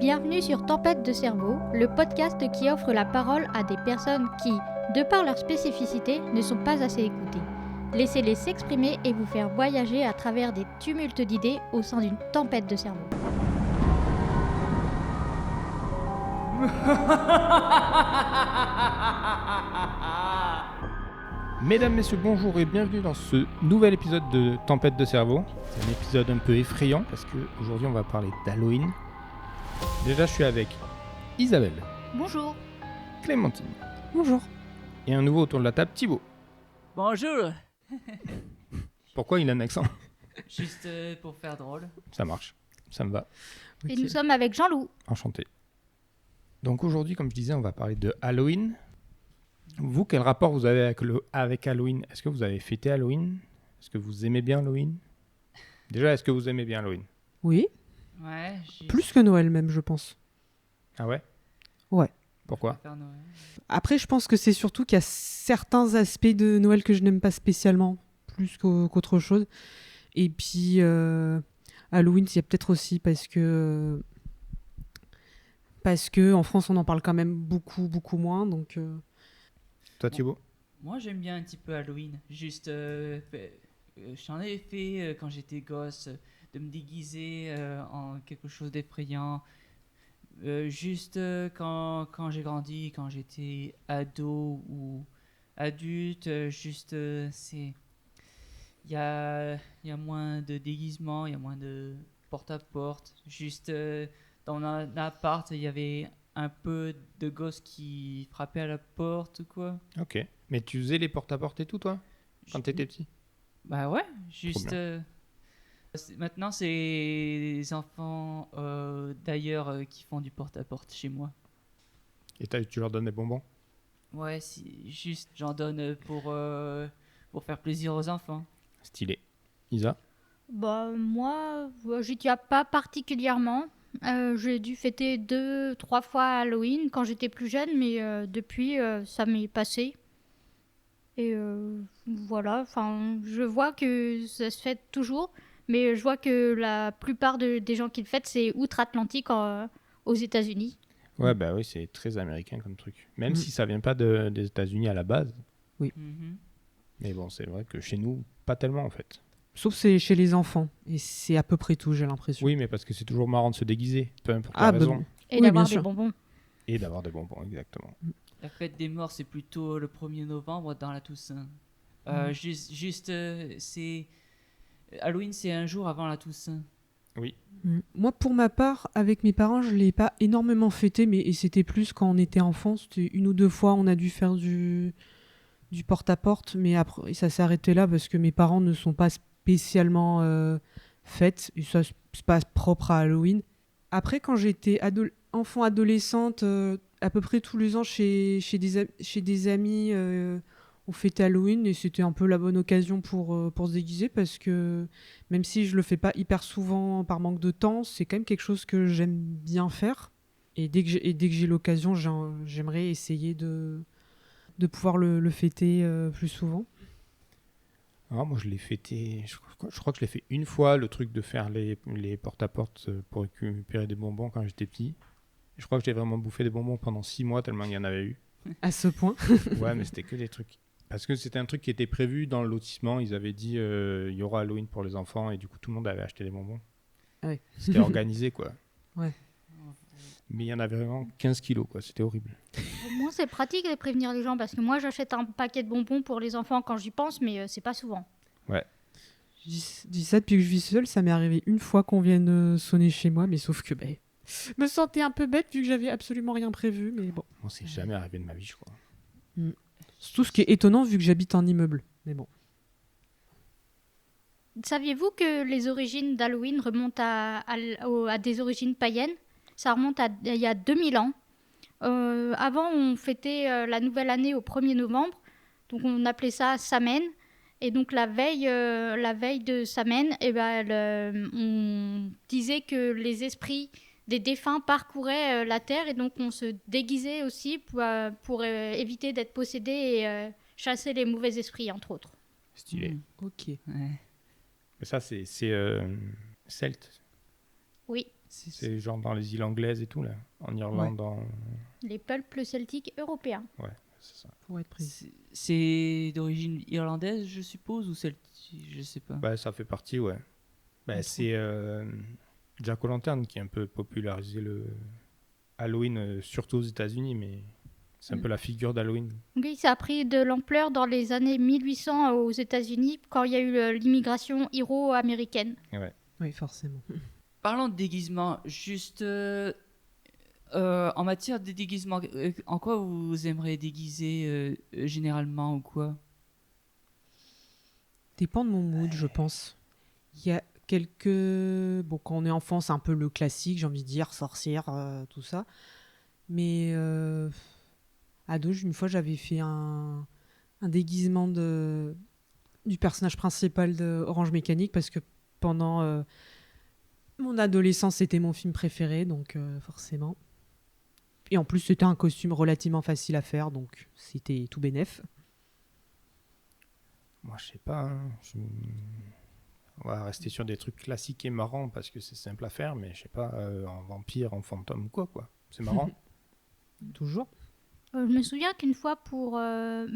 Bienvenue sur Tempête de cerveau, le podcast qui offre la parole à des personnes qui, de par leur spécificité, ne sont pas assez écoutées. Laissez-les s'exprimer et vous faire voyager à travers des tumultes d'idées au sein d'une tempête de cerveau. Mesdames, messieurs, bonjour et bienvenue dans ce nouvel épisode de Tempête de cerveau. C'est un épisode un peu effrayant parce qu'aujourd'hui on va parler d'Halloween. Déjà je suis avec Isabelle, Bonjour. Clémentine Bonjour. et un nouveau autour de la table, Thibaut. Bonjour. Pourquoi il a un accent? Juste pour faire drôle. Ça marche, ça me va, Et nous sommes avec Jean-Loup. enchanté. Donc aujourd'hui, comme je disais, on va parler de Halloween. Vous, quel rapport vous avez avec Halloween? Est-ce que vous avez fêté Halloween? Est-ce que vous aimez bien Halloween? Déjà, est-ce que vous aimez bien Halloween? Oui, Ouais. plus que Noël même, je pense. Ah ouais? Ouais. Pourquoi? Faire Noël. Après, je pense que c'est surtout qu'il y a certains aspects de Noël que je n'aime pas spécialement, plus qu'autre chose. Et puis, Halloween, c'est peut-être aussi parce que en France, on en parle quand même beaucoup, beaucoup moins. Donc, Toi, Thibaut? Moi, j'aime bien un petit peu Halloween. Juste, j'en avais fait quand j'étais gosse, de me déguiser en quelque chose d'effrayant. Juste quand j'ai grandi, quand j'étais ado ou adulte, c'est... Il y a moins de déguisement, il y a moins de porte-à-porte. Juste dans un appart, il y avait un peu de gosses qui frappaient à la porte ou quoi. Ok. Mais tu faisais les porte-à-porte et tout, toi? Quand t'étais petit? Bah ouais, juste... bien. Maintenant, c'est les enfants d'ailleurs qui font du porte-à-porte chez moi. Et tu leur donnes des bonbons? Ouais, juste j'en donne pour faire plaisir aux enfants. Stylé. Isa? Moi, j'y tiens pas particulièrement. J'ai dû fêter 2-3 fois Halloween quand j'étais plus jeune, mais depuis, ça m'est passé. Et voilà, enfin, je vois que ça se fête toujours, mais je vois que la plupart des gens qui le fêtent, c'est outre-Atlantique aux États-Unis. Ouais, bah oui, c'est très américain comme truc. Même Mm. si ça vient pas des États-Unis à la base. Mhm. Mais bon, c'est vrai que chez nous, pas tellement en fait. sauf c'est chez les enfants. Et c'est à peu près tout, j'ai l'impression. Oui, mais parce que c'est toujours marrant de se déguiser, peu importe Ah, la bah, raison. Et Oui, d'avoir bien des sûr. bonbons. Et d'avoir des bonbons, exactement. La fête des morts, c'est plutôt le 1er novembre dans la Toussaint. C'est... Halloween, c'est un jour avant la Toussaint. Moi, pour ma part, avec mes parents, je ne l'ai pas énormément fêté, mais et c'était plus quand on était enfant. C'était 1 ou 2 fois, on a dû faire du porte-à-porte, mais après, ça s'est arrêté là parce que mes parents ne sont pas spécialement fêtes, et ça, c'est pas propre à Halloween. Après, quand j'étais enfant, adolescente, à peu près tous les ans, chez des amis, on fêtait Halloween, et c'était un peu la bonne occasion pour se déguiser, parce que même si je le fais pas hyper souvent par manque de temps, c'est quand même quelque chose que j'aime bien faire. Et dès que j'ai l'occasion, j'aimerais essayer de pouvoir le fêter plus souvent. Ah, moi, je l'ai fêté, je crois que je l'ai fait une fois, le truc de faire les porte-à-porte pour récupérer des bonbons quand j'étais petit. Je crois que j'ai vraiment bouffé des bonbons pendant 6 mois tellement il y en avait eu. À ce point. Ouais, mais c'était que des trucs. Parce que c'était un truc qui était prévu dans le lotissement. Ils avaient dit il y aura Halloween pour les enfants et du coup tout le monde avait acheté des bonbons. Ah ouais. C'était organisé quoi. Ouais. Mais il y en avait vraiment 15 kilos quoi. C'était horrible. Au moins, c'est pratique de prévenir les gens parce que moi, j'achète un paquet de bonbons pour les enfants quand j'y pense, mais c'est pas souvent. Je dis ça depuis que je vis seule, ça m'est arrivé une fois qu'on vienne sonner chez moi, mais sauf que je me sentais un peu bête vu que j'avais absolument rien prévu, mais bon. Moi, c'est jamais arrivé de ma vie, je crois. C'est tout ce qui est étonnant vu que j'habite en immeuble, mais bon. Saviez-vous que les origines d'Halloween remontent à des origines païennes? Ça remonte à il y a 2000 ans. Avant, on fêtait la nouvelle année au 1er novembre, donc on appelait ça Samhain. Et donc la veille de Samhain, on disait que les esprits des défunts parcouraient la terre, et donc on se déguisait aussi pour éviter d'être possédé et chasser les mauvais esprits, entre autres. Stylé. Ok. Ouais. Mais ça, c'est celte. Oui. C'est genre dans les îles anglaises et tout, là. En Irlande, Les peuples celtiques européens. Ouais, c'est ça. Pour être précis. C'est d'origine irlandaise, je suppose, ou celtique, je sais pas. Bah, ça fait partie, ouais. Bah, c'est Jack O'Lantern qui a un peu popularisé le Halloween, surtout aux États-Unis, mais c'est un peu la figure d'Halloween. Oui, ça a pris de l'ampleur dans les années 1800 aux États-Unis, quand il y a eu l'immigration iro-américaine. Oui, forcément. Parlons de déguisement, juste en matière de déguisement, en quoi vous aimeriez déguiser généralement ou quoi? Dépend de mon mood, je pense. Il y a quelques... Bon, quand on est enfant, c'est un peu le classique, j'ai envie de dire, sorcière, tout ça. Mais ado, une fois, j'avais fait un déguisement du personnage principal de Orange Mécanique, parce que pendant mon adolescence, c'était mon film préféré, donc forcément. Et en plus, c'était un costume relativement facile à faire, donc c'était tout bénef. Moi, je sais pas. Hein. On va rester sur des trucs classiques et marrants parce que c'est simple à faire, mais je sais pas, en vampire, en fantôme, quoi. C'est marrant. Toujours. Je me souviens qu'une fois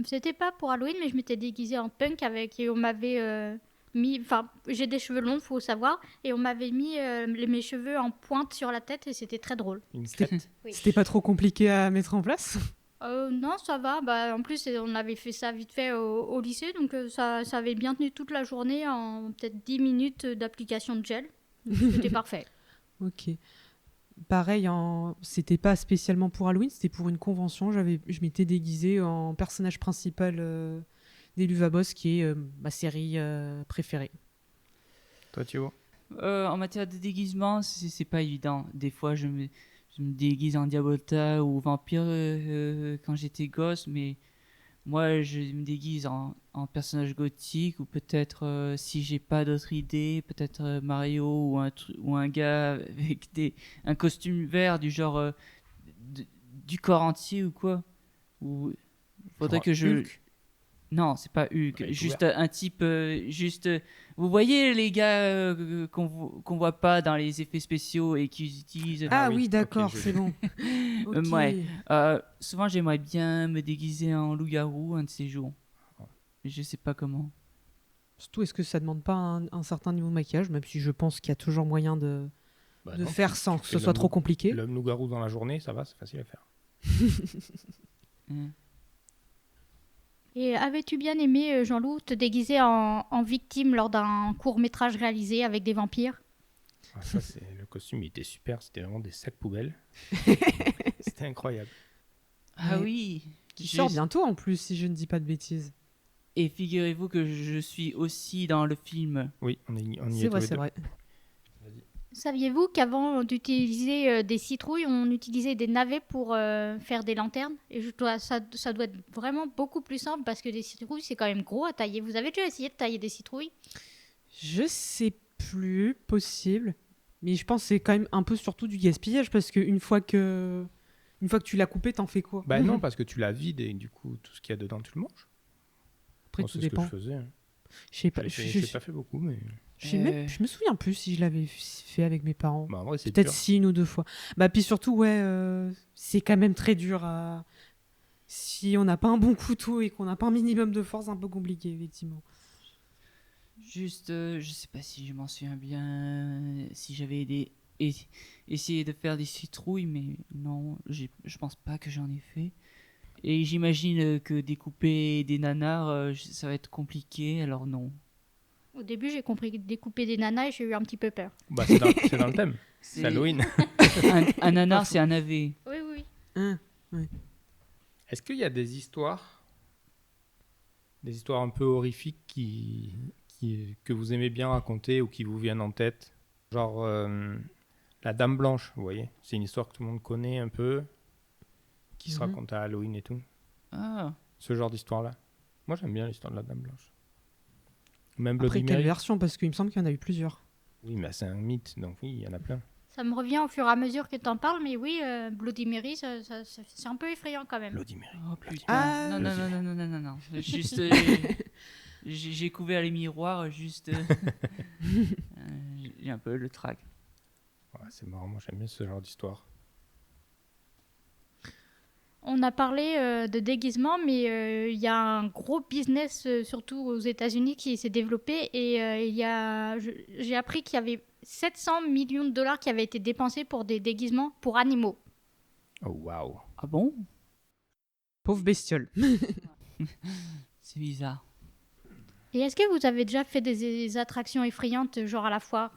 c'était pas pour Halloween, mais je m'étais déguisée en punk et on m'avait mis... Enfin, j'ai des cheveux longs, faut savoir, et on m'avait mis mes cheveux en pointe sur la tête et c'était très drôle. Une crête. Oui. C'était pas trop compliqué à mettre en place? Non, ça va. Bah, en plus, on avait fait ça vite fait au lycée, donc ça avait bien tenu toute la journée en peut-être 10 minutes d'application de gel. C'était parfait. Ok. Pareil, c'était pas spécialement pour Halloween, c'était pour une convention. Je m'étais déguisée en personnage principal des Luvabos, qui est ma série préférée. Toi, Thio? En matière de déguisement, c'est pas évident. Des fois, je me déguise en Diabolta ou vampire quand j'étais gosse, mais moi, je me déguise en personnage gothique, ou peut-être, si j'ai pas d'autres idées, peut-être Mario ou un gars avec un costume vert du genre du corps entier ou quoi. Ou faudrait Genre que je... Hulk? Non, c'est pas Hulk. Ouais, Juste un type. Vous voyez les gars qu'on voit pas dans les effets spéciaux et qui utilisent. Ah, oui, oui, d'accord, ok, c'est bon. Ok. Ouais. Souvent, j'aimerais bien me déguiser en loup-garou un de ces jours. Mais je sais pas comment. Surtout, est-ce que ça demande pas un certain niveau de maquillage, même si je pense qu'il y a toujours moyen de Bah non, faire tu sans que fais ce soit trop compliqué. L'homme loup-garou dans la journée, ça va, c'est facile à faire. Et avais-tu bien aimé, Jean-Loup, te déguiser en victime lors d'un court-métrage réalisé avec des vampires? Ah, ça, le costume, il était super. C'était vraiment des sacs poubelles. C'était incroyable. Ah Ouais. oui. Qui sort bientôt en plus, si je ne dis pas de bêtises. Et figurez-vous que je suis aussi dans le film. Oui, on y C'est est vrai, tous les c'est deux. vrai. Saviez-vous qu'avant d'utiliser des citrouilles, on utilisait des navets pour faire des lanternes? Et ça doit être vraiment beaucoup plus simple parce que des citrouilles, c'est quand même gros à tailler. Vous avez déjà essayé de tailler des citrouilles? Je sais plus, possible. Mais je pense que c'est quand même un peu surtout du gaspillage, parce qu'une fois que tu l'as coupé, t'en fais quoi? Bah non, parce que tu la vides et du coup, tout ce qu'il y a dedans, tu le manges. Après, Bon, tout c'est ce que dépend. je faisais. Hein. Je sais pas. J'ai pas fait beaucoup, mais... Je me souviens plus si je l'avais fait avec mes parents. Bah, en vrai, c'est Peut-être dur. 1 ou 2 fois. Bah, puis surtout, ouais, c'est quand même très dur à... Si on n'a pas un bon couteau et qu'on n'a pas un minimum de force, c'est un peu compliqué, effectivement. Juste, je sais pas si je m'en souviens bien, si j'avais essayé de faire des citrouilles, mais non, je pense pas que j'en ai fait. Et j'imagine que découper des nanars, ça va être compliqué, alors non. Au début, j'ai compris découper des nanas et j'ai eu un petit peu peur. Bah, c'est dans le thème. C'est Halloween. Un nanar, c'est un navet. Oui, oui. Hein, Est-ce qu'il y a des histoires un peu horrifiques que vous aimez bien raconter ou qui vous viennent en tête? Genre la Dame Blanche, vous voyez? C'est une histoire que tout le monde connaît un peu, qui se raconte à Halloween et tout. Ah, Ce genre d'histoire-là. Moi, j'aime bien l'histoire de la Dame Blanche. Même Après, Bloody quelle Mary. version? Parce qu'il me semble qu'il y en a eu plusieurs. Oui, mais c'est un mythe, donc oui, il y en a plein. Ça me revient au fur et à mesure que tu en parles, mais oui, Bloody Mary, c'est un peu effrayant quand même. Bloody Mary. oh putain. Ah, non, non, non, non, non, non, non, non. Juste, j'ai couvert les miroirs, juste. J'ai un peu le trac. Ouais, c'est marrant, moi j'aime bien ce genre d'histoire. On a parlé de déguisement, mais il y a un gros business, surtout aux États-Unis, qui s'est développé. Et j'ai appris qu'il y avait 700 millions de dollars qui avaient été dépensés pour des déguisements pour animaux. Oh waouh. Ah bon? Pauvre bestiole. C'est bizarre. Et est-ce que vous avez déjà fait des attractions effrayantes, genre à la foire,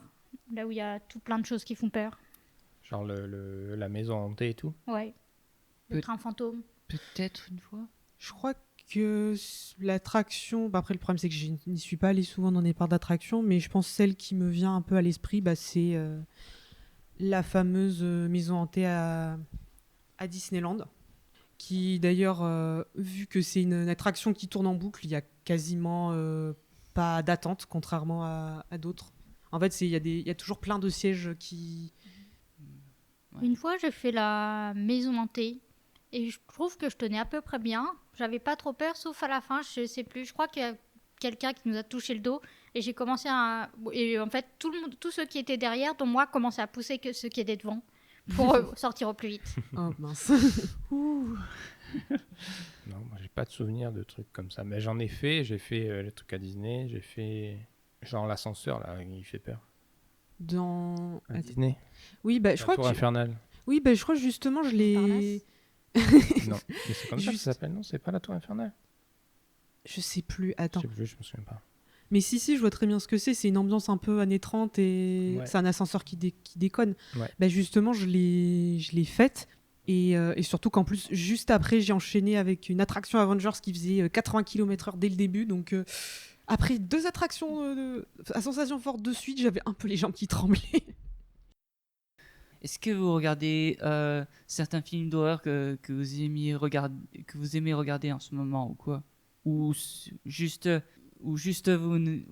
là où il y a tout plein de choses qui font peur? Genre la maison hantée et tout. Ouais. Le Peut- train fantôme. Peut-être une fois. Je crois que l'attraction, après le problème c'est que je n'y suis pas allé souvent dans des parcs d'attraction, mais je pense celle qui me vient un peu à l'esprit, c'est la fameuse maison hantée à Disneyland, qui d'ailleurs, vu que c'est une attraction qui tourne en boucle, il y a quasiment pas d'attente, contrairement à d'autres. En fait, il y a toujours plein de sièges qui... Ouais. Une fois, j'ai fait la maison hantée et je trouve que je tenais à peu près bien. J'avais pas trop peur, sauf à la fin, je sais plus. Je crois qu'il y a quelqu'un qui nous a touché le dos et j'ai commencé à. Et en fait, tout le monde, tous ceux qui étaient derrière, dont moi, commençaient à pousser que ceux qui étaient devant pour sortir au plus vite. Oh mince. Ouh. Non, moi j'ai pas de souvenir de trucs comme ça. Mais j'en ai fait, j'ai fait les trucs à Disney, j'ai fait genre l'ascenseur là, il fait peur. Dans... À Disney. Oui, bah, je La crois tour que... infernale. Oui, bah, je crois que justement, je l'ai... Non, mais c'est comme ça que Juste- ça s'appelle, non? C'est pas la tour infernale? Je sais plus, Je attends. sais plus, je me souviens pas. Mais si, je vois très bien ce que c'est. C'est une ambiance un peu années 30 et Ouais. c'est un ascenseur qui déconne. Ouais. Bah justement, je l'ai faite. Et surtout qu'en plus, juste après, j'ai enchaîné avec une attraction Avengers qui faisait 80 km/h dès le début. Donc, après 2 attractions à sensation forte de suite, j'avais un peu les jambes qui tremblaient. Est-ce que vous regardez certains films d'horreur que vous aimez regarder en ce moment ou quoi? Juste vous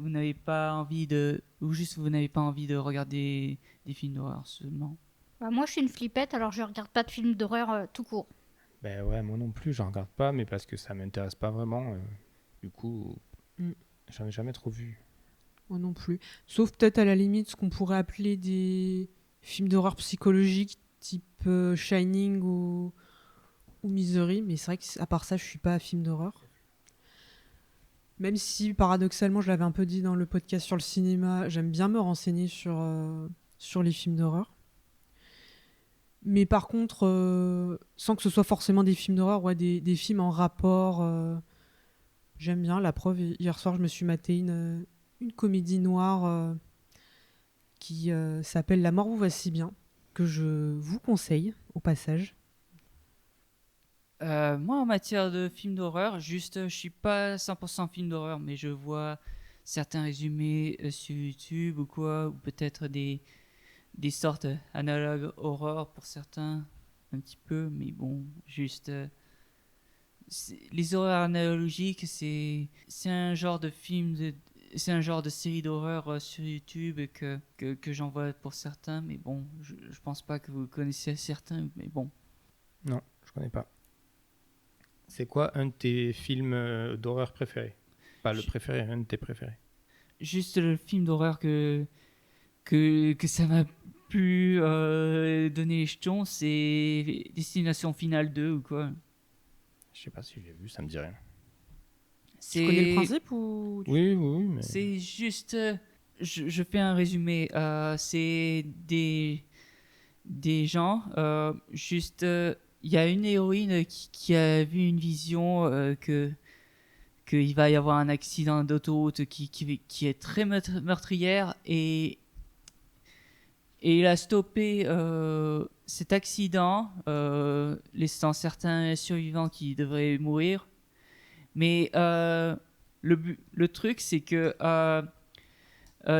n'avez pas envie de regarder des films d'horreur seulement. Bah, moi, je suis une flippette, alors je regarde pas de films d'horreur tout court. Ben ouais, moi non plus, j'en regarde pas, mais parce que ça m'intéresse pas vraiment. Du coup, Mm. j'en ai jamais trop vu. Moi non plus. Sauf peut-être à la limite ce qu'on pourrait appeler des films d'horreur psychologique type Shining ou Misery. Mais c'est vrai qu'à part ça, je suis pas à film d'horreur. Même si, paradoxalement, je l'avais un peu dit dans le podcast sur le cinéma, j'aime bien me renseigner sur les films d'horreur. Mais par contre, sans que ce soit forcément des films d'horreur, ouais, des films en rapport, j'aime bien. La preuve, hier soir, je me suis maté une comédie noire qui s'appelle La mort vous va si bien, que je vous conseille au passage. Moi, en matière de films d'horreur, je suis pas 100% film d'horreur, mais je vois certains résumés sur YouTube ou quoi, ou peut-être des sortes analogues horreur pour certains, un petit peu, mais bon, les horreurs analogiques, c'est un genre de c'est un genre de série d'horreur sur YouTube que j'en vois pour certains, mais bon, je pense pas que vous connaissez certains, mais bon. Non, je connais pas. C'est quoi un de tes films d'horreur préférés? Pas le Je- préféré, un de tes préférés. Juste le film d'horreur que ça m'a pu donner les jetons, c'est Destination Finale 2 ou quoi. Je sais pas si j'ai vu, ça me dit rien. Tu connais le principe ou... Oui, oui, oui, mais C'est juste. Je fais un résumé. C'est des gens. Il y a une héroïne qui a vu une vision qu'il va y avoir un accident d'autoroute qui est très meurtrière et il a stoppé cet accident, laissant certains survivants qui devraient mourir. Mais le truc, c'est que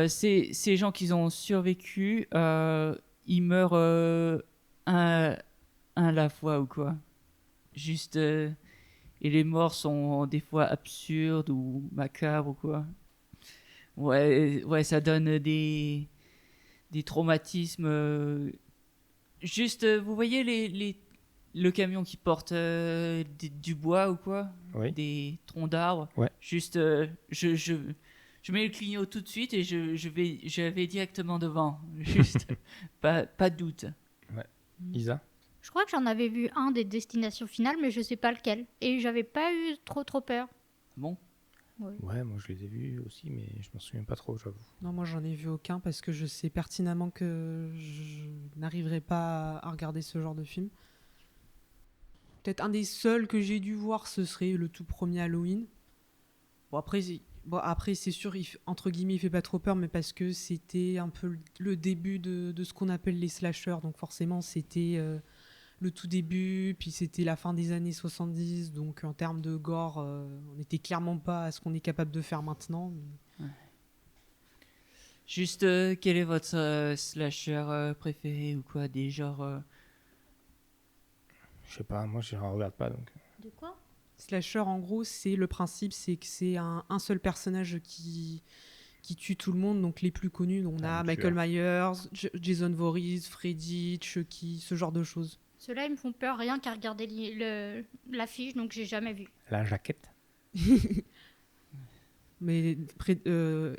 ces gens qui ont survécu, ils meurent un à la fois ou quoi. Juste. Et les morts sont des fois absurdes ou macabres ou quoi. Ouais, ça donne des traumatismes. Vous voyez le camion qui porte du bois ou quoi? oui. Des troncs d'arbres. Ouais. Juste, Je mets le clignot tout de suite et je vais directement devant. Juste, pas de doute. Isa? Je crois que j'en avais vu un des destinations finales, mais je sais pas lequel. Et j'avais pas eu trop peur. Bon, Ouais, moi je les ai vus aussi, mais je m'en souviens pas trop, j'avoue. Non, moi j'en ai vu aucun parce que je sais pertinemment que je n'arriverai pas à regarder ce genre de film. Peut-être un des seuls que j'ai dû voir, ce serait le tout premier Halloween. Après c'est sûr, entre guillemets, il fait pas trop peur, mais parce que c'était un peu le début de ce qu'on appelle les slashers. Donc forcément, c'était le tout début, puis c'était la fin des années 70. Donc en termes de gore, on n'était clairement pas à ce qu'on est capable de faire maintenant. juste, quel est votre slasher préféré ou quoi? Des genres. Je sais pas, moi je regarde pas donc. De quoi? Slasher, en gros, c'est le principe, c'est que c'est un seul personnage qui tue tout le monde. Donc les plus connus, on a Un Michael Myers, Jason Voorhees, Freddy, Chucky, ce genre de choses. Ceux-là, ils me font peur rien qu'à regarder l'affiche, donc j'ai jamais vu. La jaquette? Mais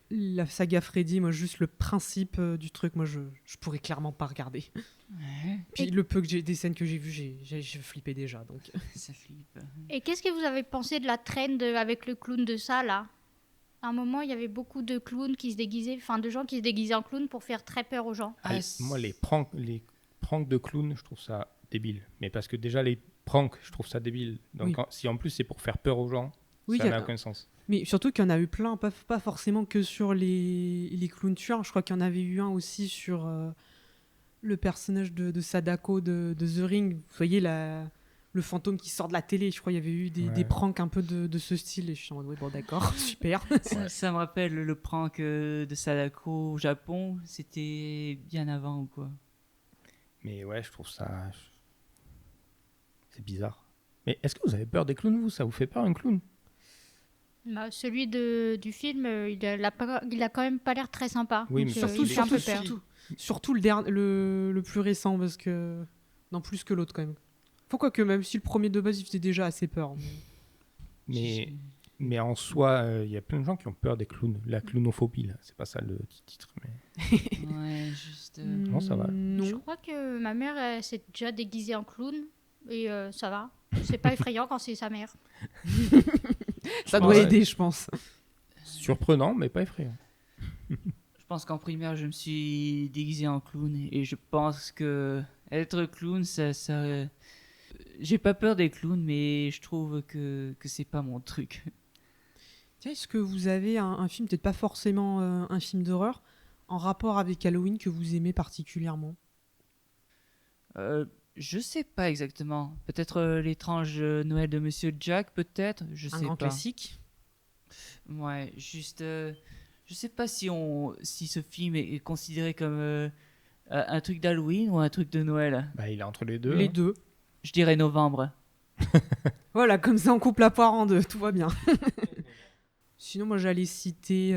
la saga Freddy, moi, juste le principe du truc, moi, je pourrais clairement pas regarder. Ouais, Puis le peu des scènes que j'ai vues, j'ai flippé déjà. Donc. ça flippe. Et qu'est-ce que vous avez pensé de la trend avec le clown de ça, là? À un moment, il y avait beaucoup de clowns qui se déguisaient, enfin de gens qui se déguisaient en clown pour faire très peur aux gens. Ah, Moi les pranks de clowns, je trouve ça débile. Mais parce que déjà les pranks, je trouve ça débile. Donc Oui. si en plus c'est pour faire peur aux gens, Oui, ça n'a aucun sens. Mais surtout qu'il y en a eu plein, pas forcément que sur les clowns tueurs. Je crois qu'il y en avait eu un aussi sur le personnage de Sadako de The Ring. Vous voyez, le fantôme qui sort de la télé. Je crois qu'il y avait eu des pranks un peu de ce style. Et je suis en mode, oui, bon, d'accord, super. Ça me rappelle le prank de Sadako au Japon. C'était bien avant ou quoi? Mais ouais, je trouve ça... C'est bizarre. Mais est-ce que vous avez peur des clowns, vous? Ça vous fait peur un clown? Bah, celui du film, il a quand même pas l'air très sympa. Oui, Donc, mais il fait un peu peur. Surtout le plus récent, parce que... Non, plus que l'autre, quand même. Pourquoi que même si le premier de base, il faisait déjà assez peur. Mais en soi, il y a plein de gens qui ont peur des clowns. La clownophobie, là. C'est pas ça le titre. Mais... Ouais, juste. Non, ça va. Je Non. crois que ma mère elle s'est déjà déguisée en clown et ça va. C'est pas effrayant quand c'est sa mère. Ça doit Ouais. aider, je pense. Surprenant, mais pas effrayant. Je pense qu'en primaire, je me suis déguisé en clown et je pense que être clown, ça. J'ai pas peur des clowns, mais je trouve que c'est pas mon truc. Tiens, est-ce que vous avez un film, peut-être pas forcément un film d'horreur, en rapport avec Halloween que vous aimez particulièrement? Je sais pas exactement. Peut-être l'étrange Noël de Monsieur Jack, peut-être. Je Un sais grand pas. classique. Ouais, juste. Je sais pas si ce film est considéré comme un truc d'Halloween ou un truc de Noël. Bah, il est entre les deux. Les hein. deux. Je dirais novembre. Voilà, comme ça on coupe la poire en deux, tout va bien. Sinon, moi j'allais citer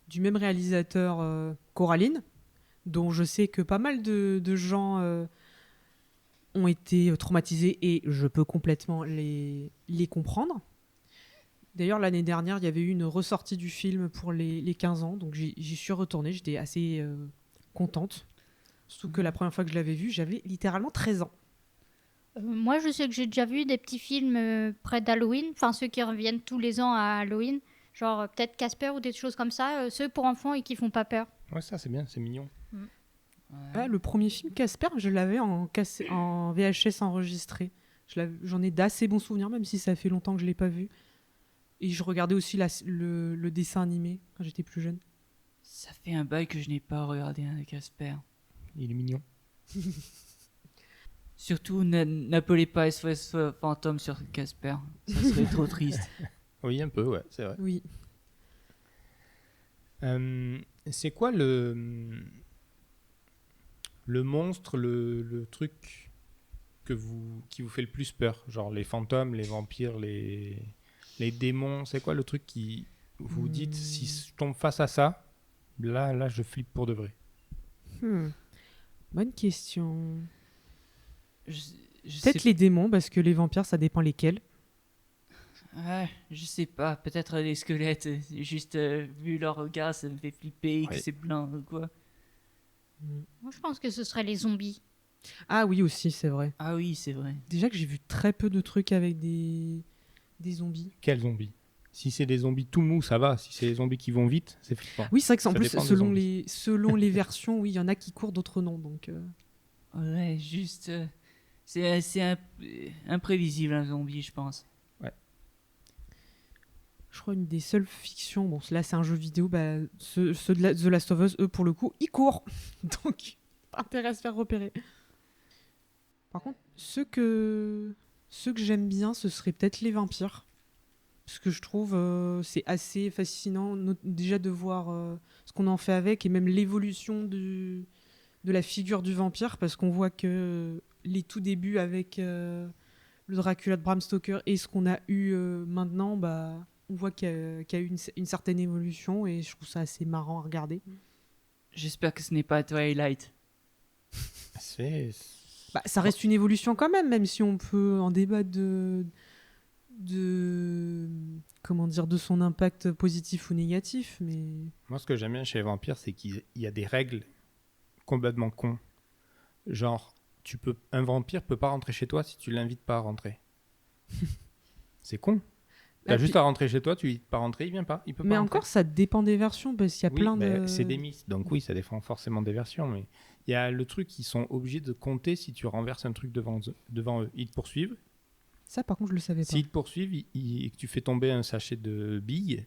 du même réalisateur Coraline, dont je sais que pas mal de gens ont été traumatisés et je peux complètement les comprendre. D'ailleurs, l'année dernière, il y avait eu une ressortie du film pour les 15 ans, donc j'y suis retournée, j'étais assez contente. Surtout que la première fois que je l'avais vu, j'avais littéralement 13 ans. Moi, je sais que j'ai déjà vu des petits films près d'Halloween, enfin ceux qui reviennent tous les ans à Halloween, genre peut-être Casper ou des choses comme ça, ceux pour enfants et qui font pas peur. Ouais, ça c'est bien, c'est mignon. Ouais. Ah, le premier film Casper, je l'avais en VHS enregistré. J'en ai d'assez bons souvenirs, même si ça fait longtemps que je ne l'ai pas vu. Et je regardais aussi le dessin animé quand j'étais plus jeune. Ça fait un bail que je n'ai pas regardé un Casper. Il est mignon. Surtout, n'appelez pas SOS Fantôme sur Casper. Ça serait trop triste. Oui, un peu, ouais, c'est vrai. Oui. C'est quoi le monstre, le truc qui vous fait le plus peur? Genre les fantômes, les vampires, les démons. C'est quoi le truc qui vous vous dites, si je tombe face à ça, là je flippe pour de vrai? Bonne question. Je Peut-être sais- les démons, parce que les vampires, ça dépend lesquels. Je sais pas, peut-être les squelettes, juste vu leur regard, ça me fait flipper, que Ouais. c'est blanc ou quoi. Moi, je pense que ce serait les zombies. Ah oui, aussi, c'est vrai. Ah oui, c'est vrai. Déjà que j'ai vu très peu de trucs avec des zombies. Quels zombies? Si c'est des zombies tout mous, ça va. Si c'est des zombies qui vont vite, c'est flippant. Oui, c'est vrai que en Ça plus, dépend des selon zombies. selon les versions, oui, il y en a qui courent, d'autres non. Donc, Ouais, juste. C'est imprévisible un zombie, je pense. je crois une des seules fictions, bon, là c'est un jeu vidéo, bah, ceux de The Last of Us, eux, pour le coup, ils courent. Donc, pas intérêt à se faire repérer. Par contre, ceux que j'aime bien, ce serait peut-être les vampires. Parce que je trouve c'est assez fascinant déjà de voir ce qu'on en fait avec et même l'évolution de la figure du vampire parce qu'on voit que les tout débuts avec le Dracula de Bram Stoker et ce qu'on a eu maintenant, bah, on voit qu'il y a eu une certaine évolution et je trouve ça assez marrant à regarder. J'espère que ce n'est pas Twilight. C'est... Bah, ça reste une évolution quand même, même si on peut en débattre comment dire, de son impact positif ou négatif, mais Moi, ce que j'aime bien chez les vampires, c'est qu'il y a des règles complètement cons. Genre, un vampire peut pas rentrer chez toi si tu l'invites pas à rentrer. C'est con. T'as Ah, juste puis- à rentrer chez toi, tu lui dis pas rentrer, il vient pas, il peut mais pas encore rentrer. ça dépend des versions parce qu'il y a Oui, plein ben, de c'est des mythes, donc oui, ça défend forcément des versions, mais il y a le truc, ils sont obligés de compter si tu renverses un truc devant eux. Ils te poursuivent. Ça par contre je le savais pas. S'ils te poursuivent et que tu fais tomber un sachet de billes,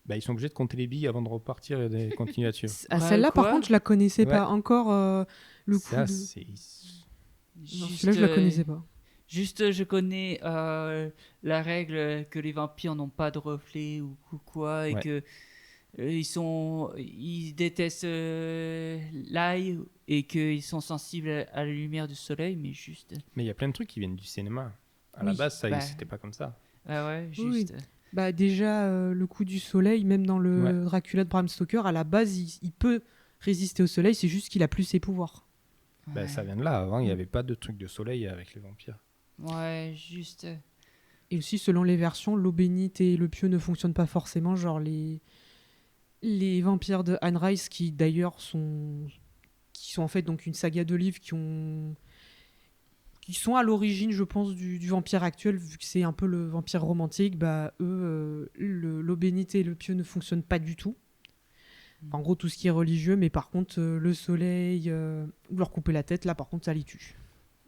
bah, ils sont obligés de compter les billes avant de repartir et de continuer à tuer. Ah, Ouais, celle-là par quoi contre je la connaissais Ouais. pas encore le coup Ça, de c'est... non, celui-là je la connaissais pas. Juste, je connais la règle que les vampires n'ont pas de reflet ou quoi, et Ouais. que ils détestent l'ail et qu'ils sont sensibles à la lumière du soleil, mais juste. Mais il y a plein de trucs qui viennent du cinéma. À la Oui, base, bah. c'était pas comme ça. Ah ouais, Oui, juste. Bah déjà le coup du soleil même dans le Ouais. Dracula de Bram Stoker à la base il peut résister au soleil, c'est juste qu'il a plus ses pouvoirs. Bah, Ouais. ça vient de là. Avant, il n'y avait pas de truc de soleil avec les vampires. Ouais, juste. Et aussi, selon les versions, l'eau bénite et le pieu ne fonctionnent pas forcément. Genre les vampires de Anne Rice, qui d'ailleurs qui sont en fait donc une saga de livres qui sont à l'origine, je pense, du vampire actuel, vu que c'est un peu le vampire romantique. Bah, eux, l'eau bénite et le pieu ne fonctionnent pas du tout. Enfin, en gros, tout ce qui est religieux, mais par contre, le soleil ou leur couper la tête, là, par contre, ça les tue.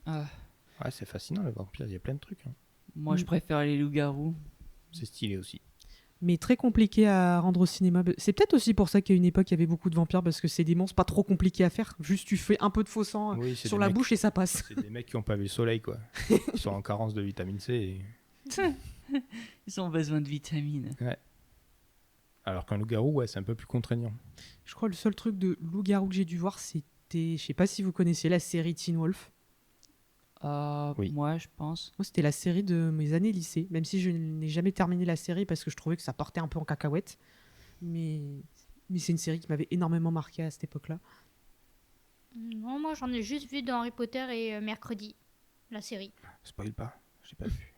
Ah, Ouais, c'est fascinant, les vampires. Il y a plein de trucs. Hein. moi, je préfère les loups-garous. C'est stylé aussi. Mais très compliqué à rendre au cinéma. C'est peut-être aussi pour ça qu'à une époque, il y avait beaucoup de vampires, parce que c'est des monstres pas trop compliqués à faire. Juste, tu fais un peu de faux sang Oui, c'est sur des la mecs- bouche et ça passe. C'est des mecs qui n'ont pas vu le soleil, quoi. Ils sont en carence de vitamine C. Ils ont besoin de vitamines. Alors qu'un loup-garou, ouais, c'est un peu plus contraignant. Je crois que le seul truc de loup-garou que j'ai dû voir, c'était. Je sais pas si vous connaissez la série Teen Wolf. Oui. Moi, je pense. Moi, c'était la série de mes années lycée, même si je n'ai jamais terminé la série parce que je trouvais que ça partait un peu en cacahuète. Mais c'est une série qui m'avait énormément marqué à cette époque-là. Non, moi j'en ai juste vu dans Harry Potter et Mercredi, la série. Spoil pas, j'ai pas vu.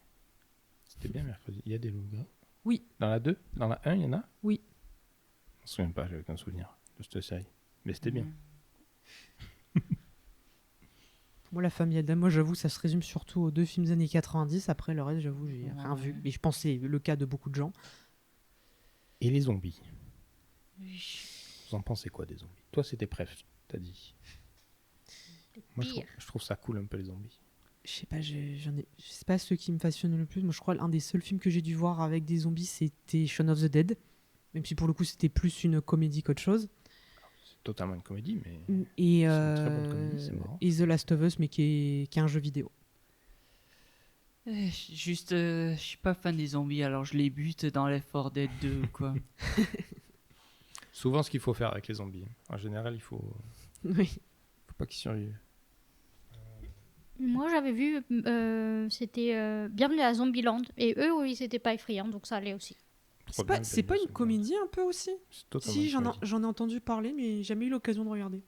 C'était bien mercredi. Il y a des loups-garous. Oui. Dans la 2 Dans la 1, il y en a Oui. Je me souviens pas, j'avais aucun souvenir de cette série. Mais c'était bien. Moi, la famille Adam, moi, j'avoue, ça se résume surtout aux deux films des années 90. Après, le reste, j'avoue, j'ai rien Ouais. vu. Mais je pense que c'est le cas de beaucoup de gens. Et les zombies Vous en pensez quoi des zombies? Toi, c'était bref, t'as dit. Moi, Pire. je trouve ça cool un peu les zombies. Je sais pas, c'est pas ceux qui me passionnent le plus. Moi, je crois l'un des seuls films que j'ai dû voir avec des zombies, c'était Shaun of the Dead. Même si pour le coup, c'était plus une comédie qu'autre chose. C'est totalement une comédie, mais Et, c'est une très bonne comédie, c'est marrant. et The Last of Us, mais qui est un jeu vidéo. Juste, je suis pas fan des zombies, alors je les bute dans Left 4 Dead 2 ou quoi. Souvent, ce qu'il faut faire avec les zombies. En général, il faut Oui. pas qu'ils survivent. Moi j'avais vu, c'était Bienvenue à Zombieland, et eux, oui, c'était pas effrayant, donc ça allait aussi. C'est pas, c'est pas une comédie un peu aussi? C'est totalement Si, une comédie. j'en ai entendu parler, mais jamais eu l'occasion de regarder.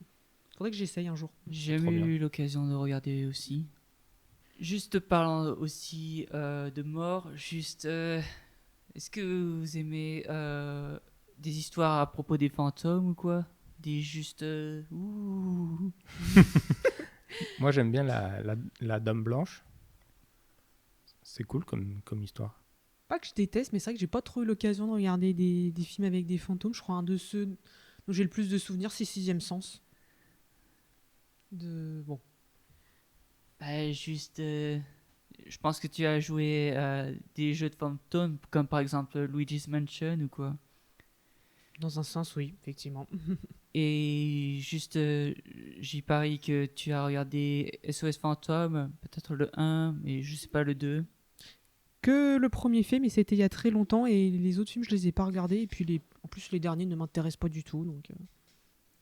Faudrait que j'essaye un jour. J'ai Trop jamais bien. eu l'occasion de regarder aussi. Juste parlant aussi de mort, juste Est-ce que vous aimez des histoires à propos des fantômes ou quoi? Des juste... ouh. Moi, j'aime bien la Dame Blanche. C'est cool comme histoire. Pas que je déteste, mais c'est vrai que j'ai pas trop eu l'occasion de regarder des films avec des fantômes. Je crois un de ceux dont j'ai le plus de souvenirs, c'est Sixième Sens. Bon. Bah, juste... je pense que tu as joué à des jeux de fantômes, comme par exemple Luigi's Mansion ou quoi. Dans un sens, oui, effectivement. Et juste, j'y parie que tu as regardé SOS Fantôme, peut-être le 1, mais je sais pas le 2. Que le premier film, mais c'était il y a très longtemps, et les autres films, je les ai pas regardés. Et puis, en plus, les derniers ne m'intéressent pas du tout. Donc,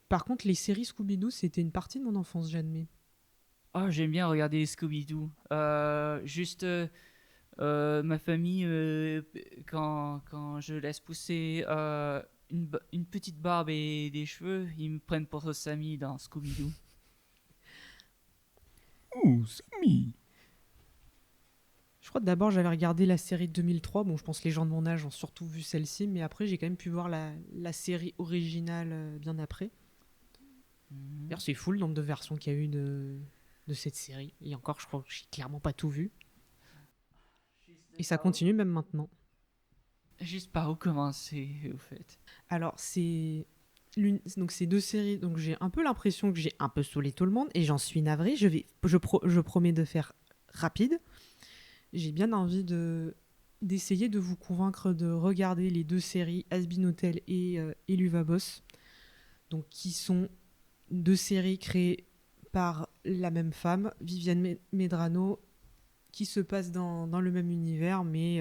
Par contre, les séries Scooby-Doo, c'était une partie de mon enfance, j'admets. Oh, j'aime bien regarder Scooby-Doo. Juste, ma famille, quand je laisse pousser une petite barbe et des cheveux, ils me prennent pour Sammy dans Scooby-Doo. Ouh, Samy. Je crois que d'abord, j'avais regardé la série de 2003. Bon, je pense que les gens de mon âge ont surtout vu celle-ci, mais après, j'ai quand même pu voir la série originale bien après. Mhm. D'ailleurs, c'est fou le nombre de versions qu'il y a eu de cette série. Et encore, je crois que j'ai clairement pas tout vu. Et ça continue même maintenant. Juste par où commencer, au fait? Alors, donc ces deux séries, donc j'ai un peu l'impression que j'ai un peu saoulé tout le monde, et j'en suis navrée. Je promets de faire rapide. J'ai bien envie d'essayer de vous convaincre de regarder les deux séries Has-Been Hotel et Eluvabos, donc qui sont deux séries créées par la même femme, Viviane Medrano, qui se passent dans le même univers, mais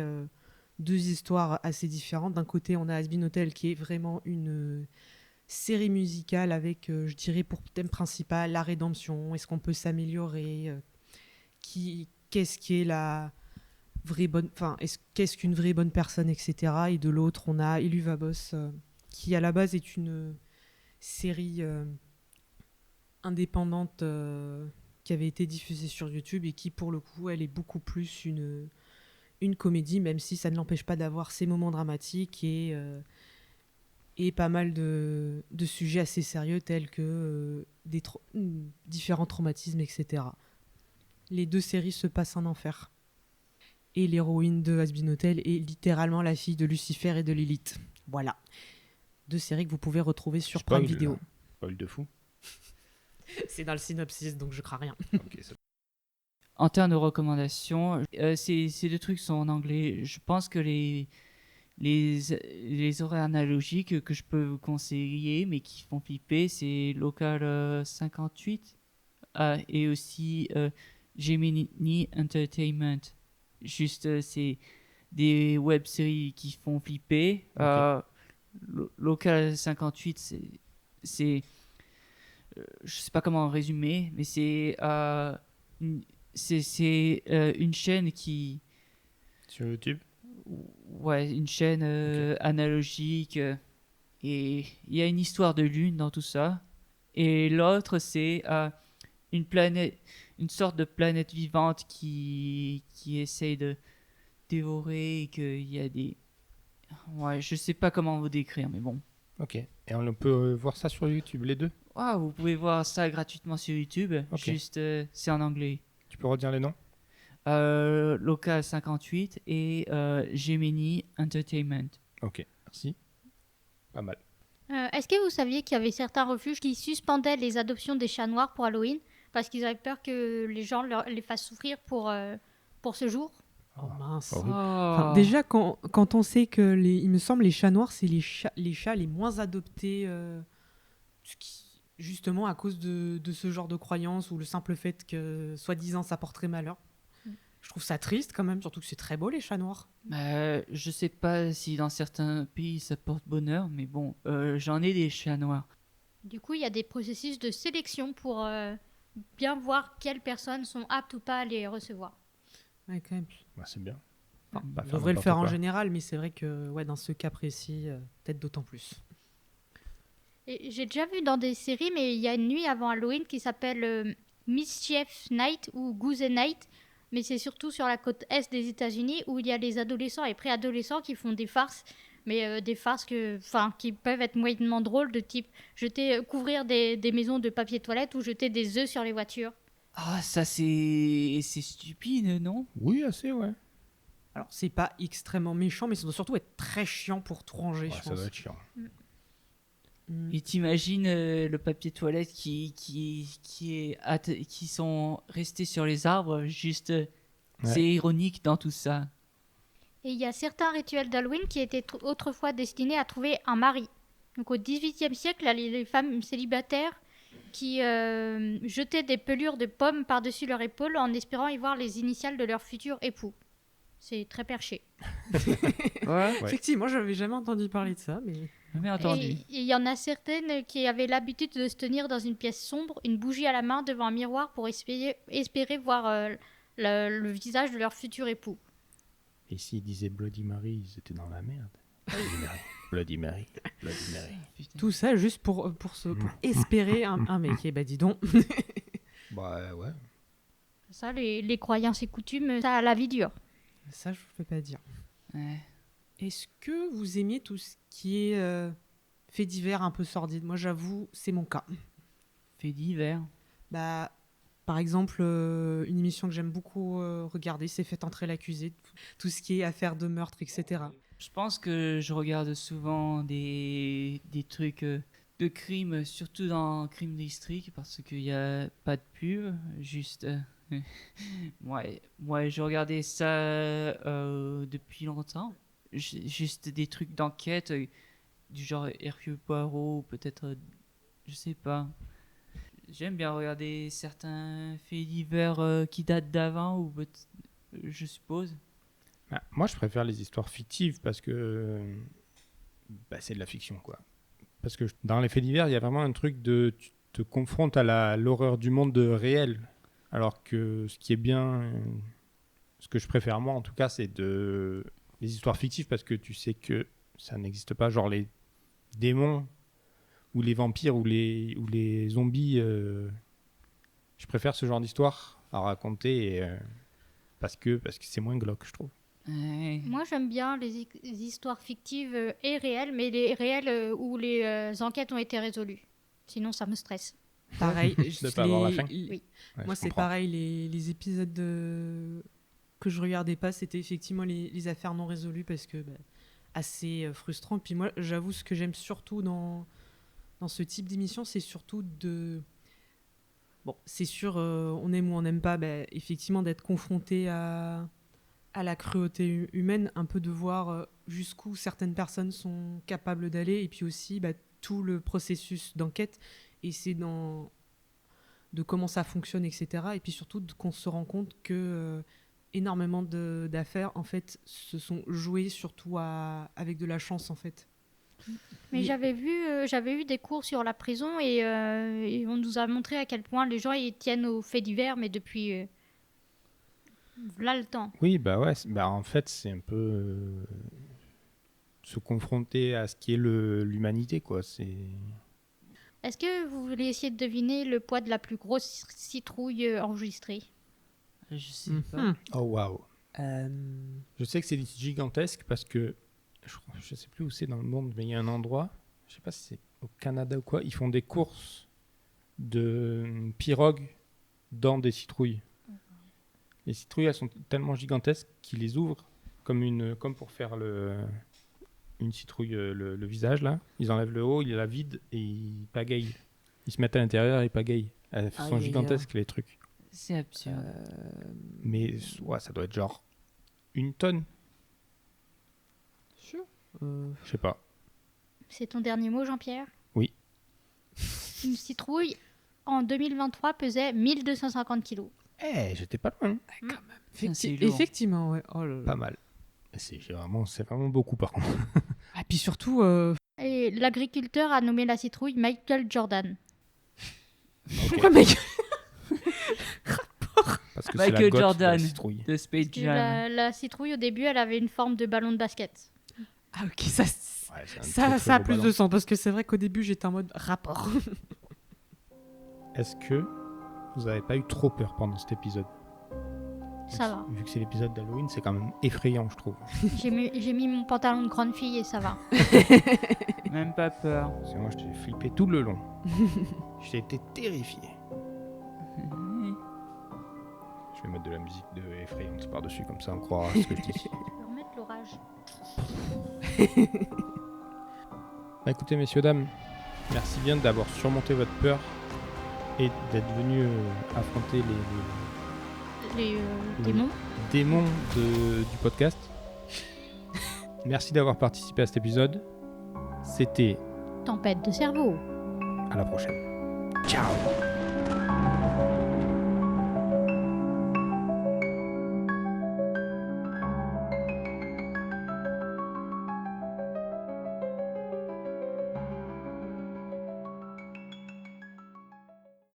deux histoires assez différentes. D'un côté, on a Has-Been Hotel, qui est vraiment une série musicale avec, je dirais, pour thème principal la rédemption. Est-ce qu'on peut s'améliorer, qu'est-ce qui est la vraie bonne, enfin, qu'est-ce qu'une vraie bonne personne, etc. Et de l'autre, on a Eluvabos, qui à la base est une série indépendante qui avait été diffusée sur YouTube, et qui, pour le coup, elle est beaucoup plus une comédie, même si ça ne l'empêche pas d'avoir ses moments dramatiques et pas mal de sujets assez sérieux tels que différents traumatismes, etc. Les deux séries se passent en enfer. Et l'héroïne de Has-Been Hotel est littéralement la fille de Lucifer et de Lilith. Voilà. Deux séries que vous pouvez retrouver sur Spoil, Prime Video. là. Spoil de fou. C'est dans le synopsis, donc je crains rien. Ok, En termes de recommandations, ces deux trucs sont en anglais. Je pense que les horaires analogiques que je peux vous conseiller, mais qui font flipper, c'est Local 58 et aussi Gemini Entertainment. Juste, c'est des web-séries qui font flipper. Ok. Local 58, c'est je sais pas comment résumer, mais c'est une chaîne qui... Sur YouTube. Ouais, une chaîne analogique. Et il y a une histoire de lune dans tout ça. Et l'autre, c'est une sorte de planète vivante qui essaye de dévorer, et qu'il y a des... Ouais, je sais pas comment vous décrire, mais bon. Ok. Et on peut voir ça sur YouTube, les deux. Ah, vous pouvez voir ça gratuitement sur YouTube. Ok. Juste, c'est en anglais. Tu peux redire les noms? Local 58 et Gemini Entertainment. Ok, merci. Pas mal. Est-ce que vous saviez qu'il y avait certains refuges qui suspendaient les adoptions des chats noirs pour Halloween parce qu'ils avaient peur que les gens les fassent souffrir pour ce jour? Oh mince. Horrible. Enfin, déjà, quand on sait que, il me semble, les chats noirs, c'est les chats les moins adoptés, justement à cause de ce genre de croyance, ou le simple fait que, soi-disant, ça porterait malheur. Je trouve ça triste quand même, surtout que c'est très beau, les chats noirs. Je sais pas si dans certains pays ça porte bonheur, mais bon, j'en ai des chats noirs. Du coup, il y a des processus de sélection pour bien voir quelles personnes sont aptes ou pas à les recevoir. Ouais, quand même. Bah, c'est bien. On Pas faire devrait le n'importe faire en quoi. général, mais c'est vrai que dans ce cas précis, peut-être d'autant plus. Et j'ai déjà vu dans des séries, mais il y a une nuit avant Halloween qui s'appelle Mischief Night ou Goose Night, mais c'est surtout sur la côte est des États-Unis où il y a les adolescents et préadolescents qui font des farces, mais des farces qui peuvent être moyennement drôles, de type couvrir des maisons de papier toilette ou jeter des œufs sur les voitures. Ah, ça c'est stupide, non? Oui, assez, ouais. Alors, c'est pas extrêmement méchant, mais ça doit surtout être très chiant pour tout ranger, Ouais, je ça pense. doit être chiant. Mm. Et t'imagines le papier toilette qui sont restés sur les arbres, juste... C'est ironique dans tout ça. Et il y a certains rituels d'Halloween qui étaient autrefois destinés à trouver un mari. Donc au XVIIIe siècle, les femmes célibataires qui jetaient des pelures de pommes par-dessus leur épaule en espérant y voir les initiales de leur futur époux. C'est très perché. Ouais. Effectivement, j'avais jamais entendu parler de ça, mais... Jamais entendu. Et il y en a certaines qui avaient l'habitude de se tenir dans une pièce sombre, une bougie à la main devant un miroir pour espérer voir le visage de leur futur époux. Et s'ils disaient Bloody Mary, ils étaient dans la merde. Bloody Mary. Bloody Mary. Bloody Mary. Putain. Tout ça juste pour espérer un mec. Eh ben dis donc. Bah ouais. Ça, les croyances et coutumes, ça a la vie dure. Ça, je ne peux pas dire. Ouais. Est-ce que vous aimiez tout ce qui est fait divers un peu sordide? Moi, j'avoue, c'est mon cas. Fait divers. Bah, par exemple, une émission que j'aime beaucoup regarder, c'est Faites entrer l'accusé. Tout ce qui est affaire de meurtre, etc. Je pense que je regarde souvent des trucs de crime, surtout dans Crime District, parce qu'il n'y a pas de pub, juste... ouais, je regardais ça depuis longtemps. Juste des trucs d'enquête, du genre Hercule Poirot, ou peut-être... je sais pas. J'aime bien regarder certains faits divers qui datent d'avant, ou je suppose. Bah, moi, je préfère les histoires fictives parce que c'est de la fiction, quoi. Parce que dans les faits divers, il y a vraiment un truc de... Tu te confrontes à l'horreur du monde réel. Alors que ce qui est bien... Ce que je préfère, moi, en tout cas, c'est les histoires fictives parce que tu sais que ça n'existe pas. Genre les démons ou les vampires ou les zombies. Je préfère ce genre d'histoire à raconter parce que c'est moins glauque, je trouve. Ouais. Moi, j'aime bien les histoires fictives et réelles, mais les réelles où les enquêtes ont été résolues. Sinon, ça me stresse. Pareil. De pas avoir la fin. Oui. Ouais, Moi, je c'est comprends. pareil. Les épisodes que je regardais pas, c'était effectivement les affaires non résolues parce que assez frustrant. Puis moi, j'avoue, ce que j'aime surtout dans ce type d'émission, c'est surtout de... Bon, c'est sûr, on aime ou on n'aime pas, effectivement, d'être confronté à la cruauté humaine, un peu de voir jusqu'où certaines personnes sont capables d'aller, et puis aussi tout le processus d'enquête, et c'est de comment ça fonctionne, etc. Et puis surtout qu'on se rend compte que énormément d'affaires, en fait, se sont jouées surtout avec de la chance, en fait. Mais j'avais eu des cours sur la prison et on nous a montré à quel point les gens ils tiennent aux faits divers, mais depuis là le temps. Oui, bah ouais. En fait, c'est un peu se confronter à ce qui est l'humanité, quoi. Est-ce que vous voulez essayer de deviner le poids de la plus grosse citrouille enregistrée? Je sais pas. Oh waouh. Je sais que c'est gigantesque parce que je sais plus où c'est dans le monde, mais il y a un endroit, je sais pas si c'est au Canada ou quoi, ils font des courses de pirogues dans des citrouilles. Les citrouilles, elles sont tellement gigantesques qu'ils les ouvrent comme pour faire une citrouille, le visage là. Ils enlèvent le haut, ils la vident et ils pagayent. Ils se mettent à l'intérieur et ils pagayent. Elles sont gigantesques les trucs. C'est absurde. Mais ouais, ça doit être genre 1 tonne. Sûr Je sais pas. C'est ton dernier mot, Jean-Pierre? Oui. Une citrouille en 2023 pesait 1250 kilos. J'étais pas loin. Putain, c'est lourd. Effectivement, ouais. Oh là là. Pas mal. C'est vraiment beaucoup par contre. Et puis surtout, Et l'agriculteur a nommé la citrouille Michael Jordan. pourquoi mec Parce que c'est Michael la gosse de Jordan. la citrouille. De Space Parce que Jam. la citrouille, au début, elle avait une forme de ballon de basket. Ah ok, ça, Ouais, c'est un très, ça très a beau plus ballon. de sens parce que c'est vrai qu'au début j'étais en mode rapport. Est-ce que vous avez pas eu trop peur pendant cet épisode? Ça va. Vu que c'est l'épisode d'Halloween, c'est quand même effrayant, je trouve. J'ai mis mon pantalon de grande fille et ça va. Même pas peur. Parce que moi, j'ai flippé tout le long. J'ai été terrifié. Je vais mettre de la musique effrayante par-dessus, comme ça on croira ce que je dis. Je peux remettre l'orage. Bah, écoutez, messieurs, dames, merci bien d'avoir surmonté votre peur et d'être venus affronter Les Oui. démons. démons du podcast. Merci d'avoir participé à cet épisode. C'était Tempête de cerveau. à la prochaine. Ciao.